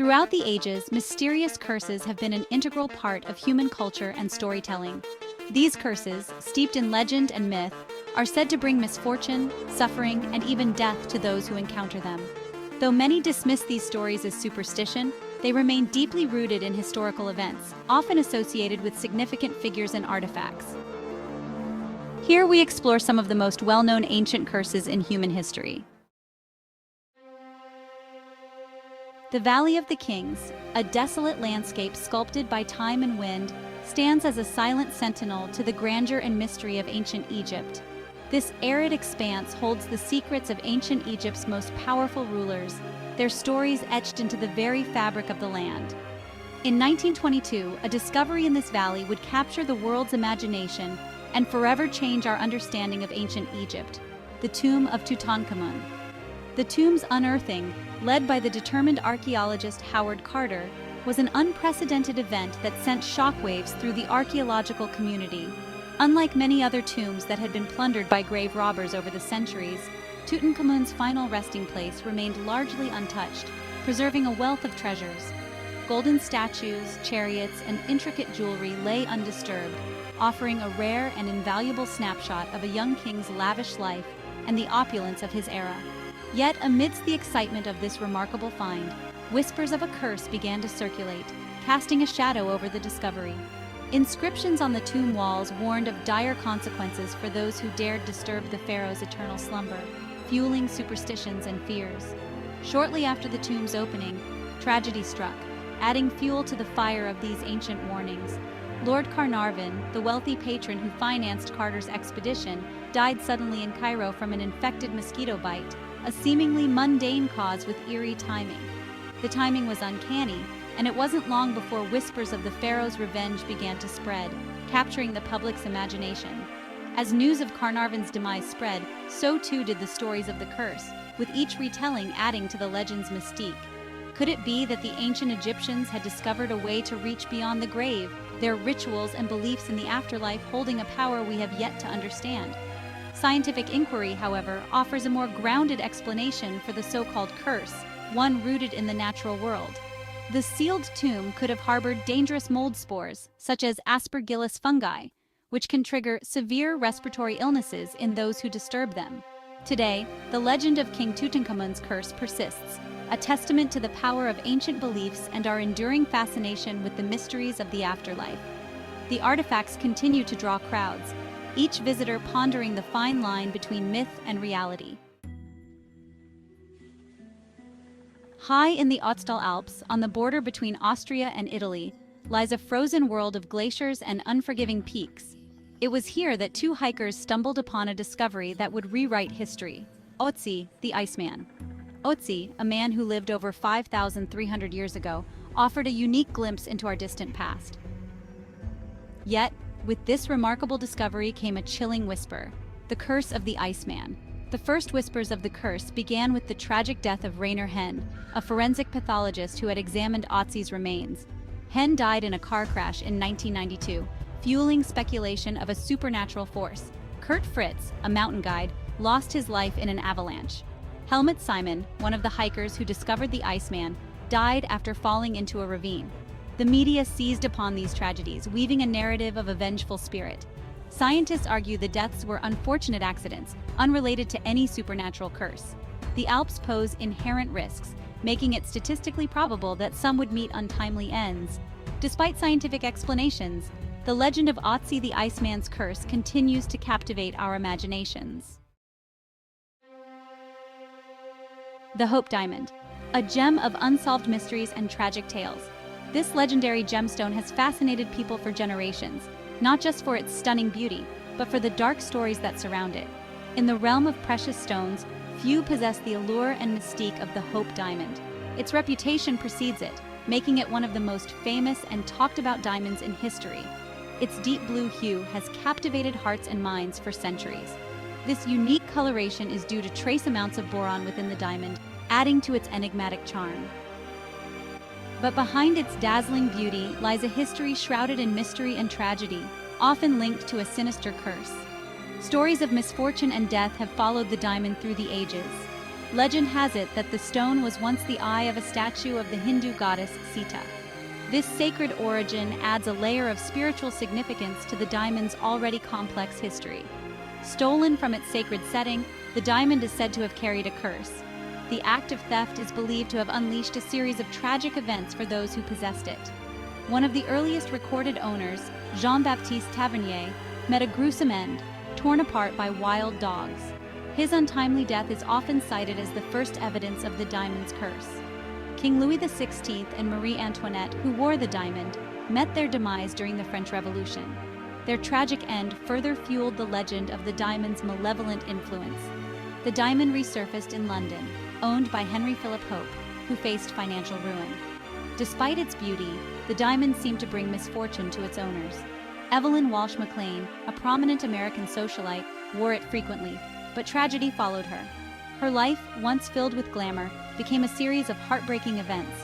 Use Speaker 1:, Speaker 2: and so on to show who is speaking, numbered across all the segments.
Speaker 1: Throughout the ages, mysterious curses have been an integral part of human culture and storytelling. These curses, steeped in legend and myth, are said to bring misfortune, suffering, and even death to those who encounter them. Though many dismiss these stories as superstition, they remain deeply rooted in historical events, often associated with significant figures and artifacts. Here we explore some of the most well-known ancient curses in human history. The Valley of the Kings, a desolate landscape sculpted by time and wind, stands as a silent sentinel to the grandeur and mystery of ancient Egypt. This arid expanse holds the secrets of ancient Egypt's most powerful rulers, their stories etched into the very fabric of the land. In 1922, a discovery in this valley would capture the world's imagination and forever change our understanding of ancient Egypt: the tomb of Tutankhamun. The tomb's unearthing, led by the determined archaeologist Howard Carter, was an unprecedented event that sent shockwaves through the archaeological community. Unlike many other tombs that had been plundered by grave robbers over the centuries, Tutankhamun's final resting place remained largely untouched, preserving a wealth of treasures. Golden statues, chariots, and intricate jewelry lay undisturbed, offering a rare and invaluable snapshot of a young king's lavish life and the opulence of his era. Yet, amidst the excitement of this remarkable find, whispers of a curse began to circulate, casting a shadow over the discovery. Inscriptions on the tomb walls warned of dire consequences for those who dared disturb the pharaoh's eternal slumber, fueling superstitions and fears. Shortly after the tomb's opening, tragedy struck, adding fuel to the fire of these ancient warnings. Lord Carnarvon, the wealthy patron who financed Carter's expedition, died suddenly in Cairo from an infected mosquito bite, a seemingly mundane cause with eerie timing. The timing was uncanny, and it wasn't long before whispers of the pharaoh's revenge began to spread, capturing the public's imagination. As news of Carnarvon's demise spread, so too did the stories of the curse, with each retelling adding to the legend's mystique. Could it be that the ancient Egyptians had discovered a way to reach beyond the grave, their rituals and beliefs in the afterlife holding a power we have yet to understand? Scientific inquiry, however, offers a more grounded explanation for the so-called curse, one rooted in the natural world. The sealed tomb could have harbored dangerous mold spores, such as Aspergillus fungi, which can trigger severe respiratory illnesses in those who disturb them. Today, the legend of King Tutankhamun's curse persists, a testament to the power of ancient beliefs and our enduring fascination with the mysteries of the afterlife. The artifacts continue to draw crowds, each visitor pondering the fine line between myth and reality. High in the Ötztal Alps, on the border between Austria and Italy, lies a frozen world of glaciers and unforgiving peaks. It was here that two hikers stumbled upon a discovery that would rewrite history: Ötzi, the Iceman. Ötzi, a man who lived over 5,300 years ago, offered a unique glimpse into our distant past. Yet, with this remarkable discovery came a chilling whisper: the curse of the Iceman. The first whispers of the curse began with the tragic death of Rainer Henn, a forensic pathologist who had examined Ötzi's remains. Henn died in a car crash in 1992, fueling speculation of a supernatural force. Kurt Fritz, a mountain guide, lost his life in an avalanche. Helmut Simon, one of the hikers who discovered the Iceman, died after falling into a ravine. The media seized upon these tragedies, weaving a narrative of a vengeful spirit. Scientists argue the deaths were unfortunate accidents, unrelated to any supernatural curse. The Alps pose inherent risks, making it statistically probable that some would meet untimely ends. Despite scientific explanations, the legend of Ötzi the Iceman's curse continues to captivate our imaginations. The Hope Diamond, a gem of unsolved mysteries and tragic tales. This legendary gemstone has fascinated people for generations, not just for its stunning beauty, but for the dark stories that surround it. In the realm of precious stones, few possess the allure and mystique of the Hope Diamond. Its reputation precedes it, making it one of the most famous and talked about diamonds in history. Its deep blue hue has captivated hearts and minds for centuries. This unique coloration is due to trace amounts of boron within the diamond, adding to its enigmatic charm. But behind its dazzling beauty lies a history shrouded in mystery and tragedy, often linked to a sinister curse. Stories of misfortune and death have followed the diamond through the ages. Legend has it that the stone was once the eye of a statue of the Hindu goddess Sita. This sacred origin adds a layer of spiritual significance to the diamond's already complex history. Stolen from its sacred setting, the diamond is said to have carried a curse. The act of theft is believed to have unleashed a series of tragic events for those who possessed it. One of the earliest recorded owners, Jean-Baptiste Tavernier, met a gruesome end, torn apart by wild dogs. His untimely death is often cited as the first evidence of the diamond's curse. King Louis XVI and Marie Antoinette, who wore the diamond, met their demise during the French Revolution. Their tragic end further fueled the legend of the diamond's malevolent influence. The diamond resurfaced in London, owned by Henry Philip Hope, who faced financial ruin. Despite its beauty, the diamond seemed to bring misfortune to its owners. Evelyn Walsh McLean, a prominent American socialite, wore it frequently, but tragedy followed her. Her life, once filled with glamour, became a series of heartbreaking events.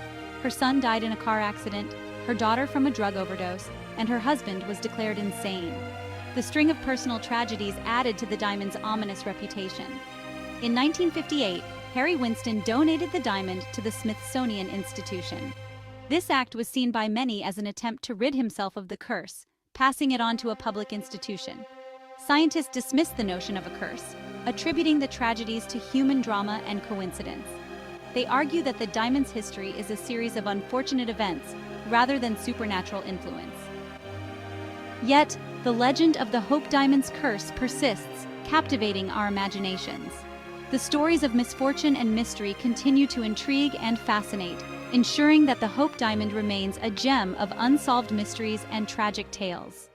Speaker 1: Her son died in a car accident, her daughter from a drug overdose, and her husband was declared insane. The string of personal tragedies added to the diamond's ominous reputation. In 1958, Harry Winston donated the diamond to the Smithsonian Institution. This act was seen by many as an attempt to rid himself of the curse, passing it on to a public institution. Scientists dismiss the notion of a curse, attributing the tragedies to human drama and coincidence. They argue that the diamond's history is a series of unfortunate events rather than supernatural influence. Yet, the legend of the Hope Diamond's curse persists, captivating our imaginations. The stories of misfortune and mystery continue to intrigue and fascinate, ensuring that the Hope Diamond remains a gem of unsolved mysteries and tragic tales.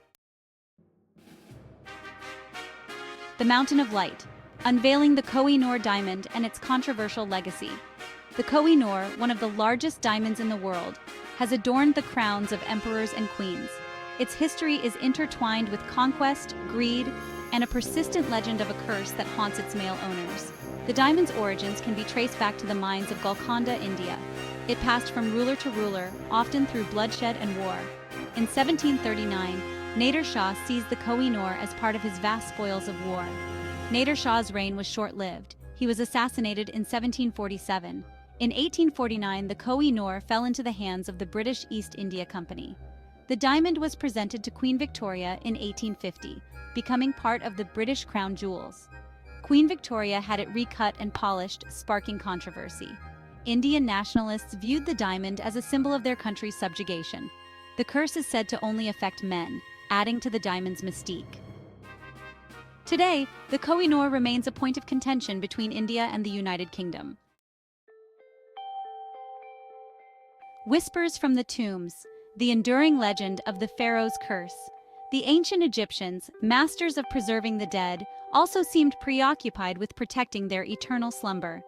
Speaker 1: The Mountain of Light, unveiling the Koh-i-Noor diamond and its controversial legacy. The Koh-i-Noor, one of the largest diamonds in the world, has adorned the crowns of emperors and queens. Its history is intertwined with conquest, greed, and a persistent legend of a curse that haunts its male owners. The diamond's origins can be traced back to the mines of Golconda, India. It passed from ruler to ruler, often through bloodshed and war. In 1739, Nader Shah seized the Koh-i-Noor as part of his vast spoils of war. Nader Shah's reign was short-lived. He was assassinated in 1747. In 1849, the Koh-i-Noor fell into the hands of the British East India Company. The diamond was presented to Queen Victoria in 1850, becoming part of the British crown jewels. Queen Victoria had it recut and polished, sparking controversy. Indian nationalists viewed the diamond as a symbol of their country's subjugation. The curse is said to only affect men, adding to the diamond's mystique. Today, the Koh-i-Noor remains a point of contention between India and the United Kingdom. Whispers from the Tombs, the enduring legend of the Pharaoh's curse. The ancient Egyptians, masters of preserving the dead, also seemed preoccupied with protecting their eternal slumber.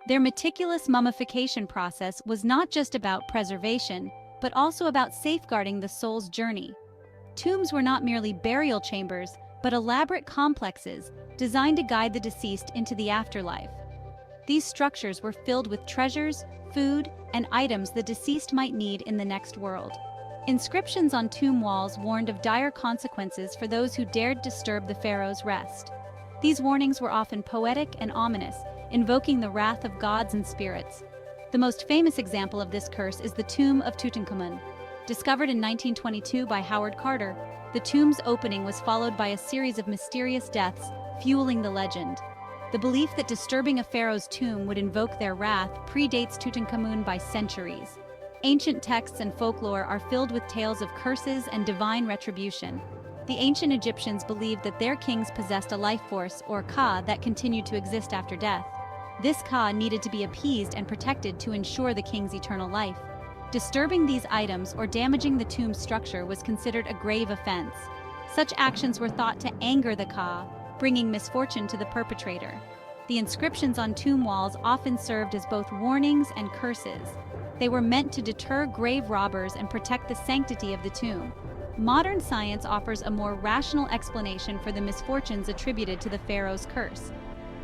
Speaker 1: Their meticulous mummification process was not just about preservation, but also about safeguarding the soul's journey. Tombs were not merely burial chambers, but elaborate complexes designed to guide the deceased into the afterlife. These structures were filled with treasures, food, and items the deceased might need in the next world. Inscriptions on tomb walls warned of dire consequences for those who dared disturb the pharaoh's rest. These warnings were often poetic and ominous, invoking the wrath of gods and spirits. The most famous example of this curse is the tomb of Tutankhamun. Discovered in 1922 by Howard Carter, the tomb's opening was followed by a series of mysterious deaths, fueling the legend. The belief that disturbing a pharaoh's tomb would invoke their wrath predates Tutankhamun by centuries. Ancient texts and folklore are filled with tales of curses and divine retribution. The ancient Egyptians believed that their kings possessed a life force, or Ka, that continued to exist after death. This Ka needed to be appeased and protected to ensure the king's eternal life. Disturbing these items or damaging the tomb's structure was considered a grave offense. Such actions were thought to anger the Ka, bringing misfortune to the perpetrator. The inscriptions on tomb walls often served as both warnings and curses. They were meant to deter grave robbers and protect the sanctity of the tomb. Modern science offers a more rational explanation for the misfortunes attributed to the pharaoh's curse.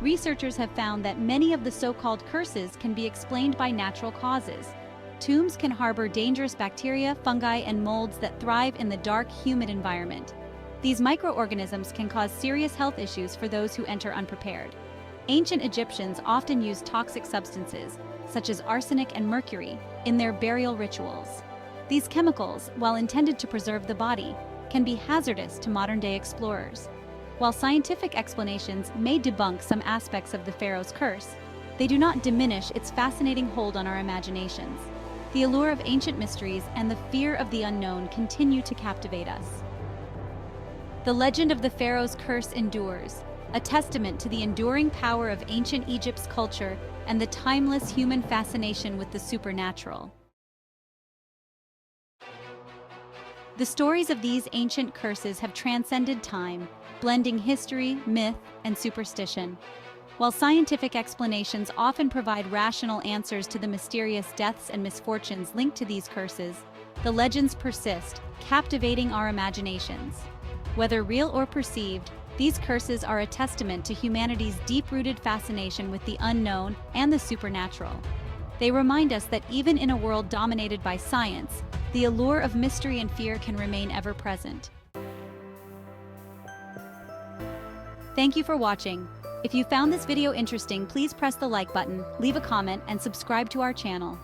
Speaker 1: Researchers have found that many of the so-called curses can be explained by natural causes. Tombs can harbor dangerous bacteria, fungi, and molds that thrive in the dark, humid environment. These microorganisms can cause serious health issues for those who enter unprepared. Ancient Egyptians often used toxic substances, such as arsenic and mercury, in their burial rituals. These chemicals, while intended to preserve the body, can be hazardous to modern-day explorers. While scientific explanations may debunk some aspects of the pharaoh's curse, they do not diminish its fascinating hold on our imaginations. The allure of ancient mysteries and the fear of the unknown continue to captivate us. The legend of the pharaoh's curse endures, a testament to the enduring power of ancient Egypt's culture and the timeless human fascination with the supernatural. The stories of these ancient curses have transcended time, blending history, myth, and superstition. While scientific explanations often provide rational answers to the mysterious deaths and misfortunes linked to these curses, the legends persist, captivating our imaginations. Whether real or perceived, these curses are a testament to humanity's deep-rooted fascination with the unknown and the supernatural. They remind us that even in a world dominated by science, the allure of mystery and fear can remain ever present. Thank you for watching. If you found this video interesting, please press the like button, leave a comment, and subscribe to our channel.